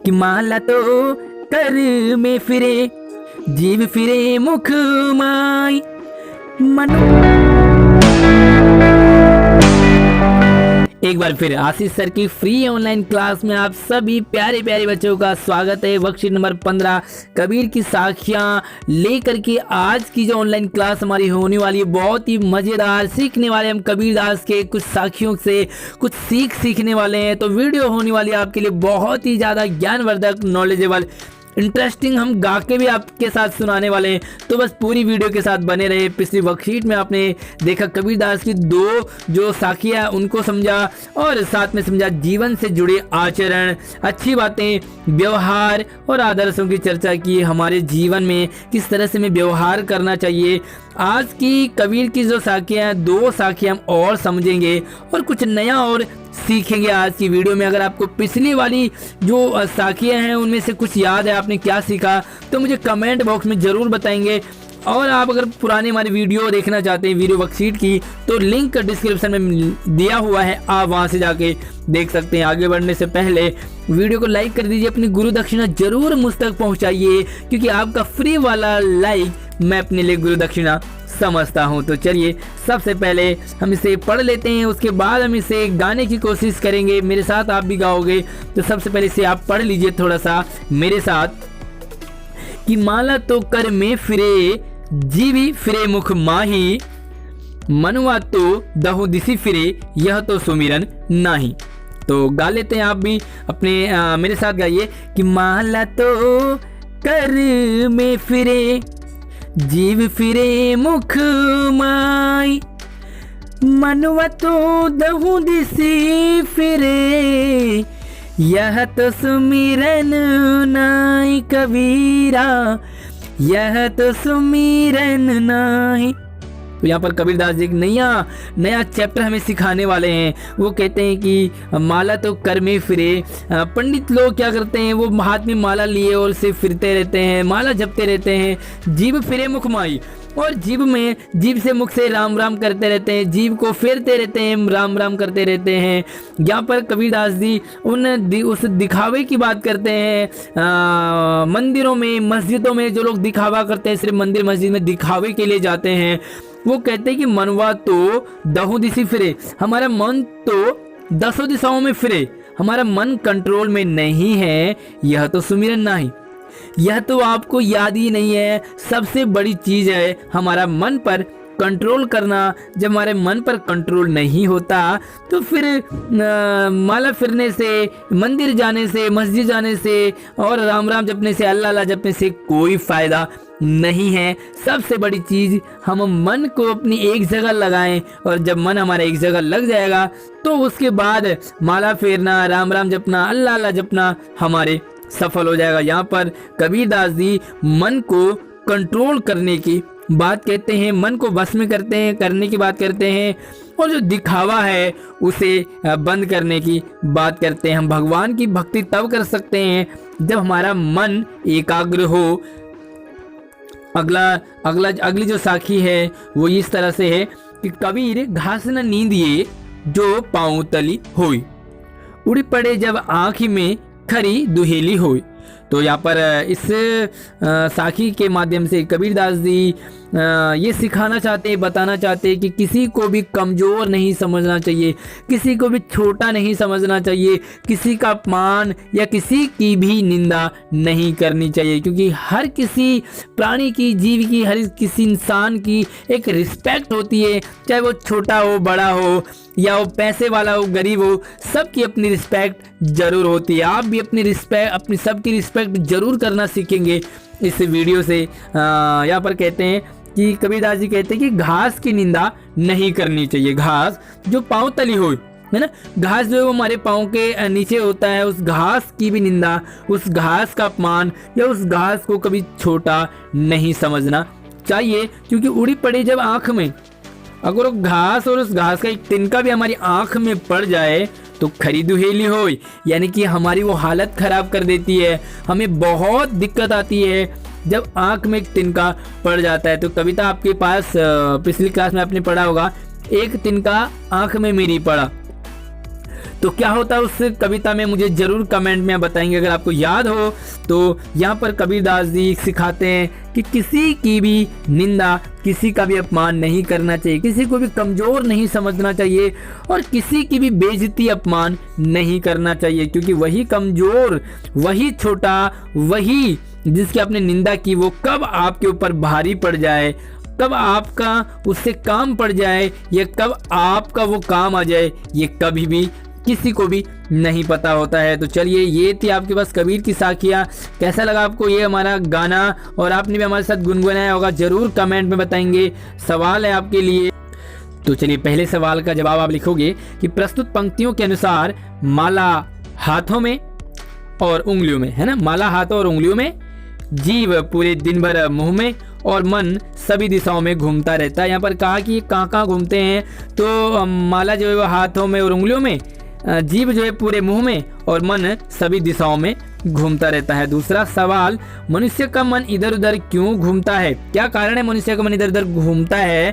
कि माला तो कर में फिरे, जीव फिरे मुख माई मनु। एक बार फिर आशीष सर की फ्री ऑनलाइन क्लास में आप सभी प्यारे प्यारे बच्चों का स्वागत है। वर्कशीट नंबर 15 कबीर की साखियां लेकर के आज की जो ऑनलाइन क्लास हमारी होने वाली है बहुत ही मज़ेदार, सीखने वाले हम कबीरदास के कुछ साखियों से कुछ सीखने वाले हैं। तो वीडियो होने वाली है आपके लिए बहुत ही ज़्यादा ज्ञानवर्धक, नॉलेजेबल, इंटरेस्टिंग, हम गा के भी आपके साथ सुनाने वाले हैं। तो बस पूरी वीडियो के साथ बने रहे। पिछली वर्कशीट में आपने देखा कबीरदास की 2 जो साखियाँ उनको समझा और साथ में समझा जीवन से जुड़े आचरण, अच्छी बातें, व्यवहार और आदर्शों की चर्चा की। हमारे जीवन में किस तरह से हमें व्यवहार करना चाहिए। आज की कबीर की जो साखियाँ 2 साखियाँ हम और समझेंगे और कुछ नया और सीखेंगे आज की वीडियो में। अगर आपको पिछली वाली जो साखियाँ हैं उनमें से कुछ याद है, आपने क्या सीखा, तो मुझे कमेंट बॉक्स में ज़रूर बताएंगे। और आप अगर पुराने हमारी वीडियो देखना चाहते हैं वीडियो वर्कशीट की, तो लिंक डिस्क्रिप्शन में दिया हुआ है, आप वहां से जाके देख सकते हैं। आगे बढ़ने से पहले वीडियो को लाइक कर दीजिए, अपनी गुरु दक्षिणा जरूर मुझ तक पहुंचाइए, क्योंकि आपका फ्री वाला लाइक मैं अपने लिए गुरु दक्षिणा समझता हूँ। तो चलिए सबसे पहले हम इसे पढ़ लेते हैं, उसके बाद हम इसे गाने की कोशिश करेंगे। मेरे साथ आप भी गाओगे, तो सबसे पहले इसे आप पढ़ लीजिए थोड़ा सा मेरे साथ। कि माला तो कर में फिरे, जीवी फिरे मुख माही, मनुआ तो दहु दिसी फिरे, यह तो सुमिरन नाही। तो गा लेते हैं आप भी अपने मेरे साथ गाइए। कि माला तो कर में फिरे, जीव फिरे मुख माई, मनुआ तो दहु दिसी फिरे, यह तो सुमिरन नाई कबीरा, यह तो सुमिरन नाई। तो यहाँ पर कबीरदास जी एक नया चैप्टर हमें सिखाने वाले हैं। वो कहते हैं कि माला तो कर में फिरे। पंडित लोग क्या करते हैं, वो हाथ में माला लिए और से फिरते रहते हैं, माला जपते रहते हैं। जीव फिरे मुख माई, और जीव से मुख से राम राम करते रहते हैं, जीव को फेरते रहते हैं, राम राम करते रहते हैं। यहाँ पर कबीरदास जी उस दिखावे की बात करते हैं। मंदिरों में, मस्जिदों में जो लोग दिखावा करते हैं, सिर्फ मंदिर मस्जिद में दिखावे के लिए जाते हैं, वो कहते हैं कि मनवा तो दहु दिशी फिरे, हमारा मन तो 10 दिशाओं में फिरे, हमारा मन कंट्रोल में नहीं है, यह तो सुमिरन नहीं, यह तो आपको याद ही नहीं है। सबसे बड़ी चीज है हमारा मन पर कंट्रोल करना। जब हमारे मन पर कंट्रोल नहीं होता तो फिर माला फिरने से, मंदिर जाने से, मस्जिद जाने से और राम राम जपने से, अल्लाह अल्लाह जपने से कोई फायदा नहीं है। सबसे बड़ी चीज हम मन को अपनी एक जगह लगाएं, और जब मन हमारा एक जगह लग जाएगा तो उसके बाद माला फेरना, राम राम जपना, अल्लाह अल्लाह जपना हमारे सफल हो जाएगा। यहाँ पर कबीरदास जी मन को कंट्रोल करने की बात कहते हैं, मन को वश में करने की बात करते हैं, और जो दिखावा है उसे बंद करने की बात करते हैं। हम भगवान की भक्ति तब कर सकते हैं जब हमारा मन एकाग्र हो। अगली जो साखी है वो इस तरह से है कि कबीर घास न नींदिए जो पाँव तली होई, उड़ी पड़े जब आँखी में खरी दुहेली होई। तो यहाँ पर इस साखी के माध्यम से कबीरदास जी ये सिखाना चाहते हैं, बताना चाहते हैं कि किसी को भी कमज़ोर नहीं समझना चाहिए, किसी को भी छोटा नहीं समझना चाहिए, किसी का अपमान या किसी की भी निंदा नहीं करनी चाहिए, क्योंकि हर किसी प्राणी की, जीव की, हर किसी इंसान की एक रिस्पेक्ट होती है, चाहे वो छोटा हो, बड़ा हो, या वो पैसे वाला हो, गरीब हो, सबकी अपनी रिस्पेक्ट जरूर होती है। आप भी अपनी सबकी रिस्पेक्ट जरूर करना सीखेंगे इस वीडियो से। यहाँ पर कहते हैं कि कबीरदास जी कहते हैं कि घास की निंदा नहीं करनी चाहिए। घास जो पाँव तली हो, है ना, घास जो है वो हमारे पाँव के नीचे होता है, उस घास की भी निंदा, उस घास का अपमान या उस घास को कभी छोटा नहीं समझना चाहिए, क्योंकि उड़ी पड़ी जब आँख में, अगर वो घास और उस घास का एक तिनका भी हमारी आँख में पड़ जाए तो खरी दुहेली हो, यानी कि हमारी वो हालत खराब कर देती है, हमें बहुत दिक्कत आती है जब आँख में एक तिनका पड़ जाता है। तो कविता आपके पास पिछली क्लास में आपने पढ़ा होगा, एक तिनका आँख में मेरी पड़ा। तो क्या होता है उस कविता में, मुझे जरूर कमेंट में बताएंगे अगर आपको याद हो। तो यहाँ पर कबीरदास जी सिखाते हैं कि किसी की भी निंदा, किसी का भी अपमान नहीं करना चाहिए, किसी को भी कमज़ोर नहीं समझना चाहिए और किसी की भी बेइज्जती अपमान नहीं करना चाहिए, क्योंकि वही कमज़ोर, वही छोटा, वही जिसकी आपने निंदा की, वो कब आपके ऊपर भारी पड़ जाए, कब आपका उससे काम पड़ जाए या कब आपका वो काम आ जाए, ये कभी भी किसी को भी नहीं पता होता है। तो चलिए, ये थी आपके पास कबीर की साखियाँ। कैसा लगा आपको ये हमारा गाना और आपने भी हमारे साथ गुनगुनाया होगा, जरूर कमेंट में बताएंगे। सवाल है आपके लिए, तो चलिए पहले सवाल का जवाब आप लिखोगे कि प्रस्तुत पंक्तियों के अनुसार माला हाथों में और उंगलियों में, है ना, माला हाथों और उंगलियों में, जीव पूरे दिन भर मुंह में और मन सभी दिशाओं में घूमता रहता है। यहाँ पर कहा कि कहाँ कहाँ घूमते हैं, तो माला जो है वो हाथों में और उंगलियों में, जीव जो है पूरे मुंह में और मन सभी दिशाओं में घूमता रहता है। दूसरा सवाल, मनुष्य का मन इधर उधर क्यों घूमता है, क्या कारण है मनुष्य का मन इधर उधर घूमता है?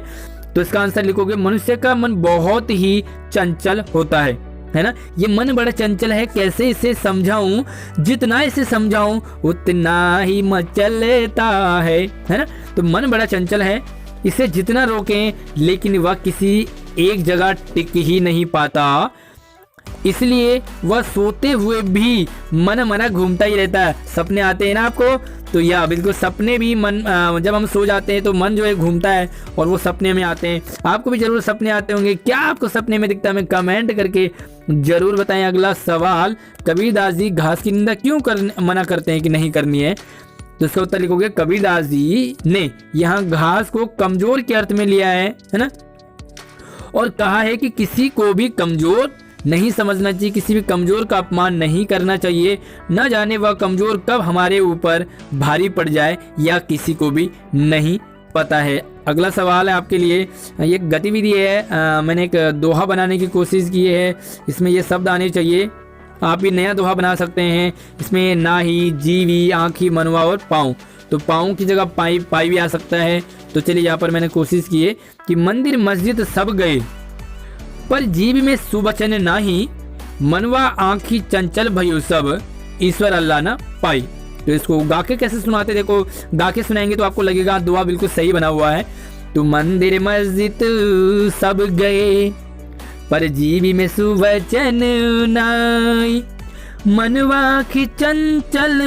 तो इसका आंसर लिखोगे, मनुष्य का मन बहुत ही चंचल होता है ना। ये मन बड़ा चंचल है, कैसे इसे समझाऊं, जितना इसे समझाऊं उतना ही मचलता है ना। तो मन बड़ा चंचल है, इसे जितना रोकें लेकिन वह किसी एक जगह टिक ही नहीं पाता, इसलिए वह सोते हुए भी मन मना घूमता ही रहता है। सपने आते हैं ना आपको, तो यह बिल्कुल सपने भी मन, जब हम सो जाते हैं तो मन जो है घूमता है और वो सपने में आते हैं। आपको भी जरूर सपने आते होंगे, क्या आपको सपने में दिखता है, हमें कमेंट करके जरूर बताएं। अगला सवाल, कबीरदास जी घास की निंदा क्यों मना करते हैं कि नहीं करनी है? तो इसका उत्तर लिखोगे, कबीरदास जी ने यहाँ घास को कमजोर के अर्थ में लिया है ना, और कहा है कि किसी को भी कमजोर नहीं समझना चाहिए, किसी भी कमजोर का अपमान नहीं करना चाहिए, न जाने वह कमजोर कब हमारे ऊपर भारी पड़ जाए या किसी को भी नहीं पता है। अगला सवाल है आपके लिए, ये गतिविधि है, मैंने एक दोहा बनाने की कोशिश की है, इसमें ये शब्द आने चाहिए, आप भी नया दोहा बना सकते हैं। इसमें नाही, जीवी, आँखी, मनवा और पाँव, तो पाँव की जगह पाई भी आ सकता है। तो चलिए यहाँ पर मैंने कोशिश की है कि मंदिर मस्जिद सब गए पर जीव में सुवचन नाही, मनवा आँखी चंचल भयो सब, ईश्वर अल्लाह न पाई। तो इसको गा के कैसे सुनाते, देखो गा के सुनाएंगे तो आपको लगेगा दुआ बिल्कुल सही बना हुआ है। तो मंदिर मस्जिद सब गए पर जीवी में सुवचन नाई, मनवा आँखी चंचल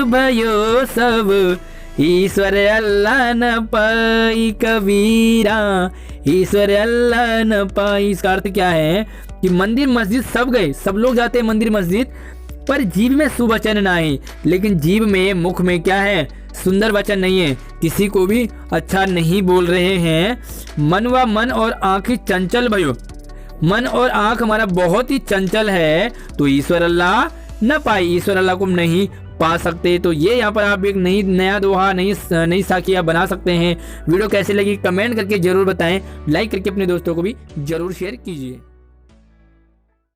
भयो सब, ईश्वर अल्लाह न पाई कबीरा, ईश्वर अल्लाह न पाई। इसका अर्थ क्या है कि मंदिर मस्जिद सब गए, सब लोग जाते हैं मंदिर मस्जिद, पर जीव में सुवचन ना है, लेकिन जीव में, मुख में क्या है, सुंदर वचन नहीं है, किसी को भी अच्छा नहीं बोल रहे हैं। मनवा मन और आँखी चंचल भयो, मन और आँख हमारा बहुत ही चंचल है, तो ईश्वर अल्लाह न पाई, ईश्वर अल्लाह को नहीं पा सकते। तो ये यहाँ पर आप एक नया दोहा, नई साखियाँ बना सकते हैं। वीडियो कैसे लगी कमेंट करके जरूर बताएं, लाइक करके अपने दोस्तों को भी जरूर शेयर कीजिए।